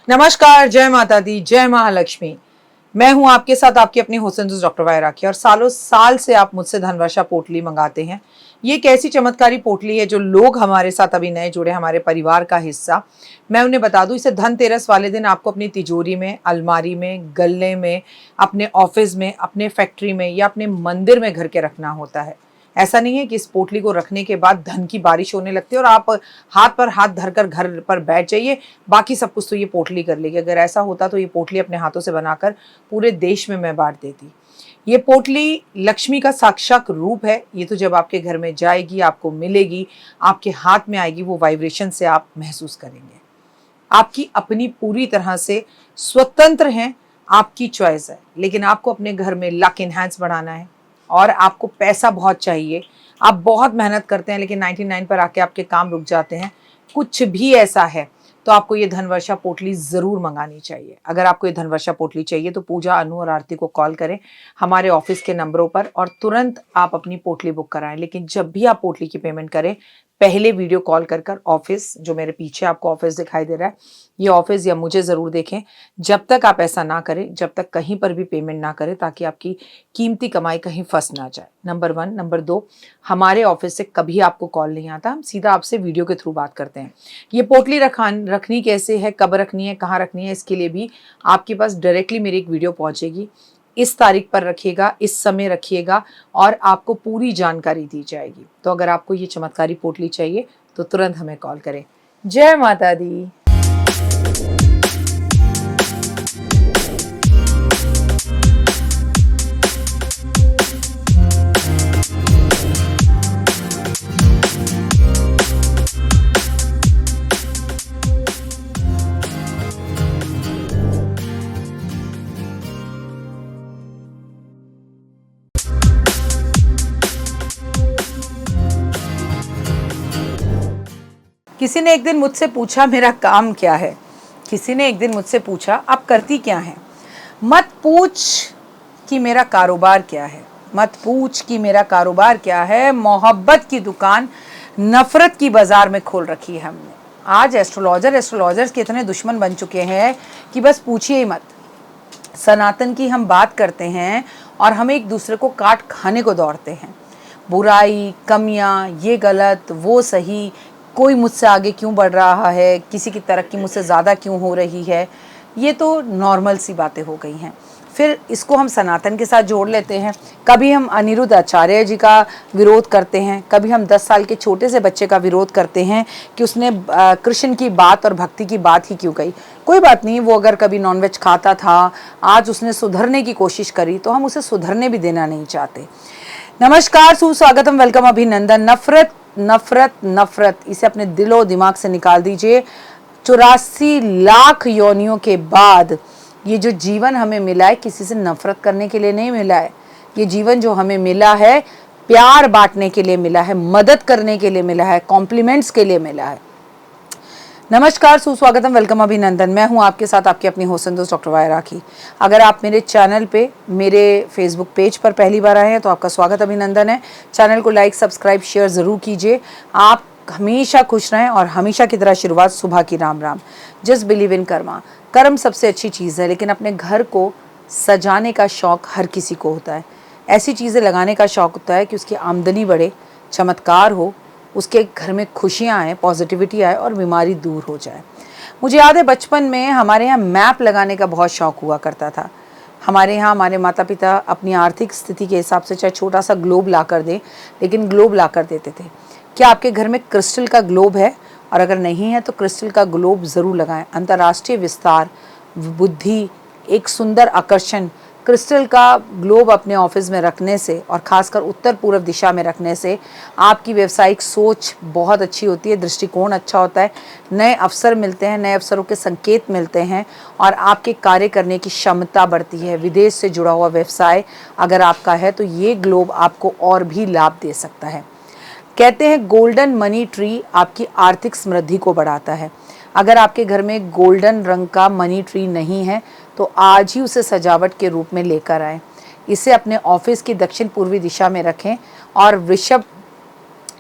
नमस्कार, जय माता दी, जय महालक्ष्मी। मैं हूं आपके साथ आपकी अपनी हुसैन डॉक्टर वाय राखी और सालों साल से आप मुझसे धनवर्षा पोटली मंगाते हैं। ये एक ऐसी चमत्कारी पोटली है जो लोग हमारे साथ अभी नए जुड़े, हमारे परिवार का हिस्सा। मैं उन्हें बता दूं, इसे धनतेरस वाले दिन आपको अपनी तिजोरी में, अलमारी में, गल्ले में, अपने ऑफिस में, अपने फैक्ट्री में या अपने मंदिर में घर के रखना होता है। ऐसा नहीं है कि इस पोटली को रखने के बाद धन की बारिश होने लगती है और आप हाथ पर हाथ धरकर घर पर बैठ जाइए, बाकी सब कुछ तो ये पोटली कर लेगी। अगर ऐसा होता तो ये पोटली अपने हाथों से बनाकर पूरे देश में मैं बांट देती। ये पोटली लक्ष्मी का साक्षात रूप है। ये तो जब आपके घर में जाएगी, आपको मिलेगी, आपके हाथ में आएगी, वो वाइब्रेशन से आप महसूस करेंगे। आपकी अपनी पूरी तरह से स्वतंत्र हैं, आपकी चॉइस है। लेकिन आपको अपने घर में लक इनहैंस बढ़ाना है और आपको पैसा बहुत चाहिए। आप बहुत मेहनत करते हैं लेकिन 99 पर आके आपके काम रुक जाते हैं। कुछ भी ऐसा है तो आपको ये धनवर्षा पोटली ज़रूर मंगानी चाहिए। अगर आपको ये धनवर्षा पोटली चाहिए तो पूजा, अनु और आरती को कॉल करें हमारे ऑफिस के नंबरों पर और तुरंत आप अपनी पोटली बुक कराएं। लेकिन जब भी आप पोटली की पेमेंट करें, पहले वीडियो कॉल कर ऑफिस, जो मेरे पीछे आपको ऑफिस दिखाई दे रहा है, ये ऑफिस या मुझे ज़रूर देखें। जब तक आप ऐसा ना करें, जब तक कहीं पर भी पेमेंट ना करें, ताकि आपकी कीमती कमाई कहीं फंस ना जाए। नंबर 1। नंबर 2, हमारे ऑफिस से कभी आपको कॉल नहीं आता, हम सीधा आपसे वीडियो के थ्रू बात करते हैं। ये पोटली रखनी कैसे है, कब रखनी है, कहाँ रखनी है, इसके लिए भी आपके पास डायरेक्टली मेरी एक वीडियो पहुँचेगी। इस तारीख पर रखिएगा, इस समय रखिएगा और आपको पूरी जानकारी दी जाएगी। तो अगर आपको ये चमत्कारी पोटली चाहिए तो तुरंत हमें कॉल करें। जय माता दी। किसी ने एक दिन मुझसे पूछा मेरा काम क्या है। किसी ने एक दिन मुझसे पूछा आप करती क्या हैं। मत पूछ कि मेरा कारोबार क्या है। मत पूछ कि मेरा कारोबार क्या है। मोहब्बत की दुकान नफरत की बाजार में खोल रखी है हमने। आज एस्ट्रोलॉजर्स के इतने दुश्मन बन चुके हैं कि बस पूछिए ही मत। सनातन की हम बात करते हैं और हम एक दूसरे को काट खाने को दौड़ते हैं। बुराई, कमियां, ये गलत, वो सही, कोई मुझसे आगे क्यों बढ़ रहा है, किसी की तरक्की मुझसे ज़्यादा क्यों हो रही है, ये तो नॉर्मल सी बातें हो गई हैं। फिर इसको हम सनातन के साथ जोड़ लेते हैं। कभी हम अनिरुद्ध आचार्य जी का विरोध करते हैं, कभी हम 10 साल के छोटे से बच्चे का विरोध करते हैं कि उसने कृष्ण की बात और भक्ति की बात ही क्यों कही। कोई बात नहीं, वो अगर कभी नॉनवेज खाता था, आज उसने सुधरने की कोशिश करी, तो हम उसे सुधरने भी देना नहीं चाहते। नमस्कार, सुस्वागतम, वेलकम, अभिनंदन। नफरत नफरत नफरत, इसे अपने दिलो दिमाग से निकाल दीजिए। 84 लाख योनियों के बाद ये जो जीवन हमें मिला है, किसी से नफरत करने के लिए नहीं मिला है। ये जीवन जो हमें मिला है, प्यार बांटने के लिए मिला है, मदद करने के लिए मिला है, कॉम्प्लीमेंट्स के लिए मिला है। नमस्कार, सुस्वागतम, वेलकम, अभिनंदन। मैं हूं आपके साथ आपकी अपनी हुसैन डॉक्टर वाय राखी। अगर आप मेरे चैनल पे, मेरे फेसबुक पेज पर पहली बार आए हैं तो आपका स्वागत, अभिनंदन है। चैनल को लाइक, सब्सक्राइब, शेयर ज़रूर कीजिए। आप हमेशा खुश रहें और हमेशा की तरह शुरुआत सुबह की Ram Ram. Just believe in Karma. कर्म सबसे अच्छी चीज़ है, लेकिन अपने घर को सजाने का शौक़ हर किसी को होता है। ऐसी चीज़ें लगाने का शौक़ होता है कि उसकी आमदनी बढ़े, चमत्कार हो, उसके घर में खुशियाँ आए, पॉजिटिविटी आए और बीमारी दूर हो जाए। मुझे याद है बचपन में हमारे यहाँ मैप लगाने का बहुत शौक़ हुआ करता था। हमारे यहाँ हमारे माता पिता अपनी आर्थिक स्थिति के हिसाब से चाहे छोटा सा ग्लोब ला कर दें, लेकिन ग्लोब ला कर देते थे। क्या आपके घर में क्रिस्टल का ग्लोब है? और अगर नहीं है तो क्रिस्टल का ग्लोब ज़रूर लगाएं। अंतर्राष्ट्रीय विस्तार, बुद्धि, एक सुंदर आकर्षण, क्रिस्टल का ग्लोब अपने ऑफिस में रखने से और ख़ासकर उत्तर पूर्व दिशा में रखने से आपकी व्यावसायिक सोच बहुत अच्छी होती है, दृष्टिकोण अच्छा होता है, नए अवसर मिलते हैं, नए अवसरों के संकेत मिलते हैं और आपके कार्य करने की क्षमता बढ़ती है। विदेश से जुड़ा हुआ व्यवसाय अगर आपका है तो ये ग्लोब आपको और भी लाभ दे सकता है। कहते हैं गोल्डन मनी ट्री आपकी आर्थिक समृद्धि को बढ़ाता है। अगर आपके घर में गोल्डन रंग का मनी ट्री नहीं है तो आज ही उसे सजावट के रूप में लेकर आएं। इसे अपने ऑफिस की दक्षिण पूर्वी दिशा में रखें और वृषभ,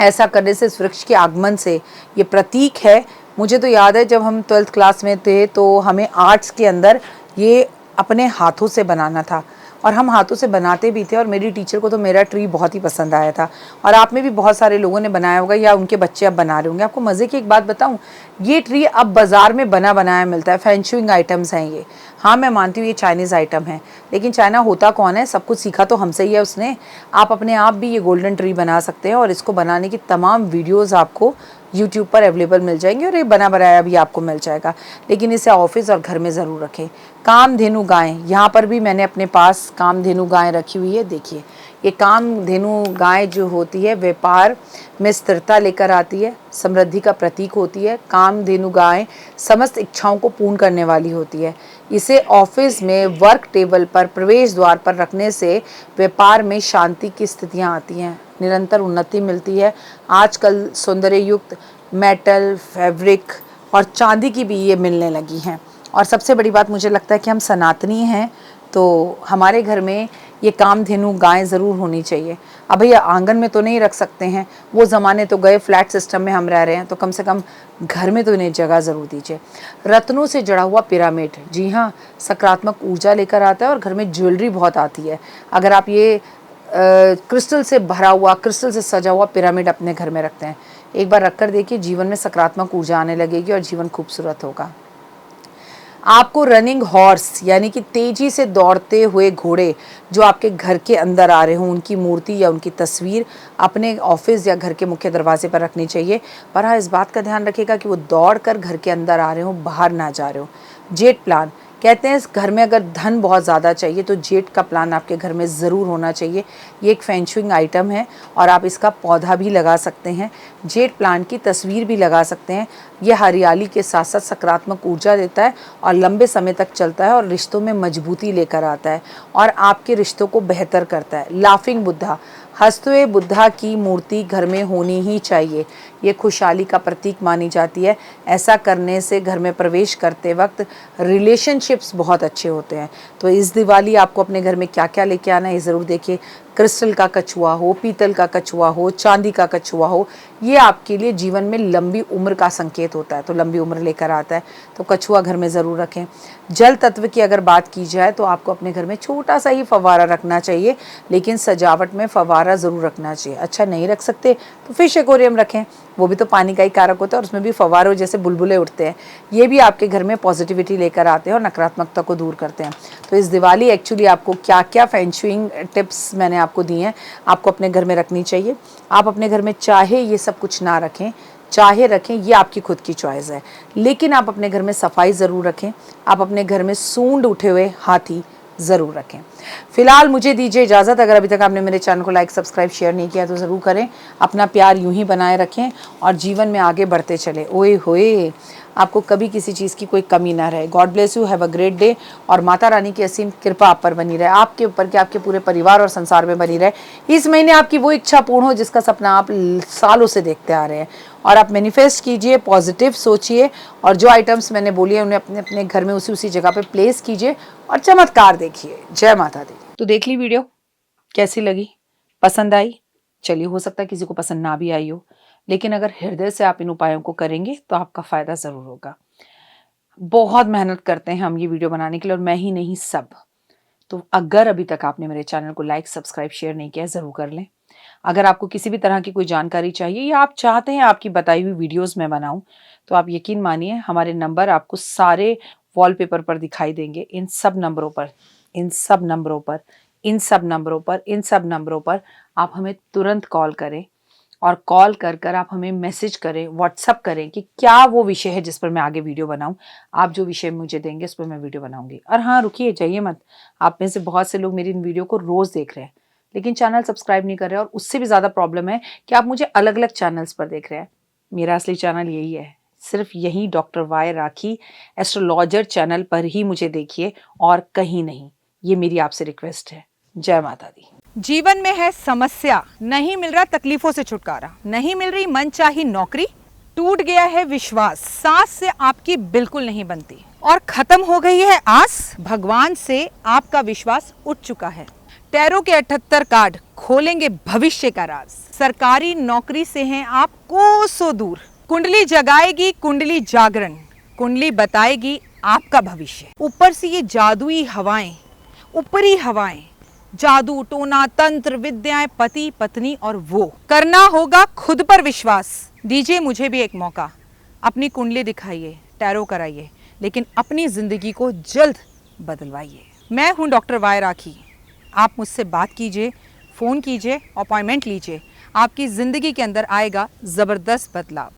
ऐसा करने से इस वृक्ष के आगमन से ये प्रतीक है मुझे तो याद है जब हम 12th क्लास में थे तो हमें आर्ट्स के अंदर ये अपने हाथों से बनाना था और हम हाथों से बनाते भी थे। और मेरी टीचर को तो मेरा ट्री बहुत ही पसंद आया था और आप में भी बहुत सारे लोगों ने बनाया होगा या उनके बच्चे अब बना रहे होंगे। आपको मज़े की एक बात बताऊं, ये ट्री अब बाज़ार में बना बनाया मिलता है, फेंशुइंग आइटम्स हैं ये। हाँ मैं मानती हूँ ये चाइनीज़ आइटम है, लेकिन चाइना होता कौन है, सब कुछ सीखा तो हमसे ही है उसने। आप अपने आप भी ये गोल्डन ट्री बना सकते हैं और इसको बनाने की तमाम वीडियोज़ आपको यूट्यूब पर अवेलेबल मिल जाएंगे और ये बना बनाया भी आपको मिल जाएगा। लेकिन इसे ऑफिस और घर में ज़रूर रखें। कामधेनु गायें, यहाँ पर भी मैंने अपने पास कामधेनु गायें रखी हुई है। देखिए ये कामधेनु गाय जो होती है व्यापार में स्थिरता लेकर आती है, समृद्धि का प्रतीक होती है। कामधेनु गाय समस्त इच्छाओं को पूर्ण करने वाली होती है। इसे ऑफिस में वर्क टेबल पर प्रवेश द्वार पर रखने से व्यापार में शांति की स्थितियां आती हैं, निरंतर उन्नति मिलती है। आजकल सौंदर्य युक्त मेटल, फैब्रिक और चांदी की भी ये मिलने लगी हैं। और सबसे बड़ी बात मुझे लगता है कि हम सनातनी हैं तो हमारे घर में ये कामधेनु गाय ज़रूर होनी चाहिए। अब भैया आंगन में तो नहीं रख सकते हैं, वो ज़माने तो गए, फ्लैट सिस्टम में हम रह रहे हैं, तो कम से कम घर में तो इन्हें जगह ज़रूर दीजिए। रत्नों से जड़ा हुआ पिरामिड, जी हाँ, सकारात्मक ऊर्जा लेकर आता है और घर में ज्वेलरी बहुत आती है। अगर आप ये क्रिस्टल से भरा हुआ, क्रिस्टल से सजा हुआ पिरामिड अपने घर में रखते हैं, एक बार रखकर देखिए, जीवन में सकारात्मक ऊर्जा आने लगेगी और जीवन खूबसूरत होगा। आपको रनिंग हॉर्स यानी कि तेजी से दौड़ते हुए घोड़े जो आपके घर के अंदर आ रहे हों, उनकी मूर्ति या उनकी तस्वीर अपने ऑफिस या घर के मुख्य दरवाजे पर रखनी चाहिए। पर हाँ, इस बात का ध्यान रखिएगा कि वो दौड़ कर घर के अंदर आ रहे हो, बाहर ना जा रहे हो। जेट प्लान, कहते हैं इस घर में अगर धन बहुत ज़्यादा चाहिए तो जेट का प्लान आपके घर में ज़रूर होना चाहिए। ये एक फेंशुइंग आइटम है और आप इसका पौधा भी लगा सकते हैं, जेट प्लान की तस्वीर भी लगा सकते हैं। ये हरियाली के साथ साथ सकारात्मक ऊर्जा देता है और लंबे समय तक चलता है और रिश्तों में मजबूती लेकर आता है और आपके रिश्तों को बेहतर करता है। लाफिंग बुद्धा, हंसते हुए बुद्धा की मूर्ति घर में होनी ही चाहिए। ये खुशहाली का प्रतीक मानी जाती है। ऐसा करने से घर में प्रवेश करते वक्त रिलेशनशिप्स बहुत अच्छे होते हैं। तो इस दिवाली आपको अपने घर में क्या क्या लेके आना है ये ज़रूर देखिए। क्रिस्टल का कछुआ हो, पीतल का कछुआ हो, चांदी का कछुआ हो, ये आपके लिए जीवन में लंबी उम्र का संकेत होता है, तो लंबी उम्र लेकर आता है। तो कछुआ घर में ज़रूर रखें। जल तत्व की अगर बात की जाए तो आपको अपने घर में छोटा सा ही फव्वारा रखना चाहिए, लेकिन सजावट में फव्वारा ज़रूर रखना चाहिए। अच्छा नहीं रख सकते तो फिश एक्वेरियम रखें, वो भी तो पानी का ही कारक होता है और उसमें भी फव्वारों जैसे बुलबुले उठते हैं। ये भी आपके घर में पॉजिटिविटी लेकर आते हैं और नकारात्मकता को दूर करते हैं। तो इस दिवाली एक्चुअली आपको क्या क्या फेंशुइंग टिप्स मैंने आपको दी हैं, आपको अपने घर में रखनी चाहिए। आप अपने घर में चाहे ये सब कुछ ना रखें, चाहे रखें, ये आपकी खुद की चॉइस है, लेकिन आप अपने घर में सफाई ज़रूर रखें। आप अपने घर में सूंड उठे हुए हाथी ज़रूर रखें। फिलहाल मुझे दीजिए इजाज़त। अगर अभी तक आपने मेरे चैनल को लाइक, सब्सक्राइब, शेयर नहीं किया तो ज़रूर करें। अपना प्यार यूं ही बनाए रखें और जीवन में आगे बढ़ते चले। ओए होए, आपको कभी किसी चीज़ की कोई कमी ना रहे। God bless you, have a great day और माता रानी की असीम कृपा आप पर बनी रहे, आपके ऊपर के आपके पूरे परिवार और संसार में बनी रहे। इस महीने आपकी वो इच्छा पूर्ण हो जिसका सपना आप सालों से देखते आ रहे हैं और आप मैनिफेस्ट कीजिए, पॉजिटिव सोचिए और जो आइटम्स मैंने बोली है उन्हें अपने अपने घर में उसी जगह पे प्लेस कीजिए और चमत्कार देखिए। जय माता दी। तो देख ली वीडियो, कैसी लगी, पसंद आई? चलिए, हो सकता है किसी को पसंद ना भी आई हो, लेकिन अगर हृदय से आप इन उपायों को करेंगे तो आपका फायदा जरूर होगा। बहुत मेहनत करते हैं हम ये वीडियो बनाने के लिए और मैं ही नहीं, सब। तो अगर अभी तक आपने मेरे चैनल को लाइक, सब्सक्राइब, शेयर नहीं किया, जरूर कर लें। अगर आपको किसी भी तरह की कोई जानकारी चाहिए या आप चाहते हैं आपकी बताई हुई वीडियोस मैं बनाऊं, तो आप यकीन मानिए हमारे नंबर आपको सारे वॉलपेपर पर दिखाई देंगे। इन सब नंबरों पर, इन सब नंबरों पर, इन सब नंबरों पर, इन सब नंबरों पर आप हमें तुरंत कॉल करें और कॉल कर कर आप हमें मैसेज करें, व्हाट्सअप करें कि क्या वो विषय है जिस पर मैं आगे वीडियो बनाऊं। आप जो विषय मुझे देंगे उस पर मैं वीडियो बनाऊंगी। और हाँ, रुकिए, जाइए मत। आप में से बहुत से लोग मेरी इन वीडियो को रोज़ देख रहे हैं लेकिन चैनल सब्सक्राइब नहीं कर रहे, और उससे भी ज़्यादा प्रॉब्लम है कि आप मुझे अलग अलग चैनल्स पर देख रहे हैं। मेरा असली चैनल यही है, सिर्फ यही डॉक्टर वाई राखी एस्ट्रोलॉजर चैनल पर ही मुझे देखिए और कहीं नहीं। ये मेरी आपसे रिक्वेस्ट है। जय माता दी। जीवन में है समस्या, नहीं मिल रहा तकलीफों से छुटकारा, नहीं मिल रही मनचाही नौकरी, टूट गया है विश्वास, सांस से आपकी बिल्कुल नहीं बनती और खत्म हो गई है आस, भगवान से आपका विश्वास उठ चुका है। टैरो के 78 कार्ड खोलेंगे भविष्य का राज। सरकारी नौकरी से हैं आप कोसों दूर, कुंडली जगाएगी कुंडली जागरण, कुंडली बताएगी आपका भविष्य। ऊपर से ये जादुई हवाएं, ऊपरी हवाएं, जादू टोना तंत्र विद्याएं, पति पत्नी और वो। करना होगा खुद पर विश्वास। दीजिए मुझे भी एक मौका, अपनी कुंडली दिखाइए, टैरो कराइए, लेकिन अपनी जिंदगी को जल्द बदलवाइए। मैं हूं डॉक्टर वाई राखी। आप मुझसे बात कीजिए, फ़ोन कीजिए, अपॉइंटमेंट लीजिए। आपकी ज़िंदगी के अंदर आएगा ज़बरदस्त बदलाव।